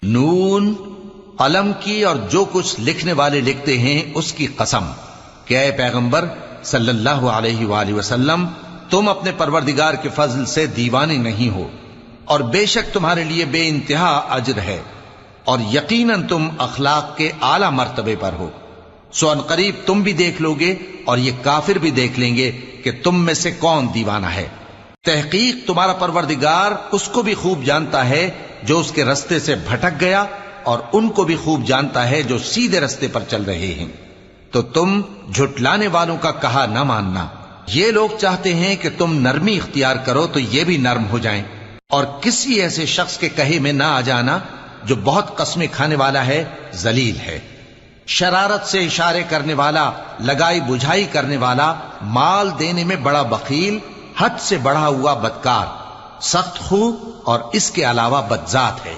نون، قلم کی اور جو کچھ لکھنے والے لکھتے ہیں اس کی قسم کہ اے پیغمبر صلی اللہ علیہ وآلہ وسلم، تم اپنے پروردگار کے فضل سے دیوانے نہیں ہو، اور بے شک تمہارے لیے بے انتہا اجر ہے، اور یقیناً تم اخلاق کے اعلی مرتبے پر ہو۔ سو ان قریب تم بھی دیکھ لو گے اور یہ کافر بھی دیکھ لیں گے کہ تم میں سے کون دیوانہ ہے۔ تحقیق تمہارا پروردگار اس کو بھی خوب جانتا ہے جو اس کے رستے سے بھٹک گیا، اور ان کو بھی خوب جانتا ہے جو سیدھے رستے پر چل رہے ہیں۔ تو تم جھٹلانے والوں کا کہا نہ ماننا۔ یہ لوگ چاہتے ہیں کہ تم نرمی اختیار کرو تو یہ بھی نرم ہو جائیں، اور کسی ایسے شخص کے کہے میں نہ آ جانا جو بہت قسمیں کھانے والا ہے، ذلیل ہے، شرارت سے اشارے کرنے والا، لگائی بجھائی کرنے والا، مال دینے میں بڑا بخیل، حد سے بڑھا ہوا بدکار، سخت خو اور اس کے علاوہ بدذات ہے۔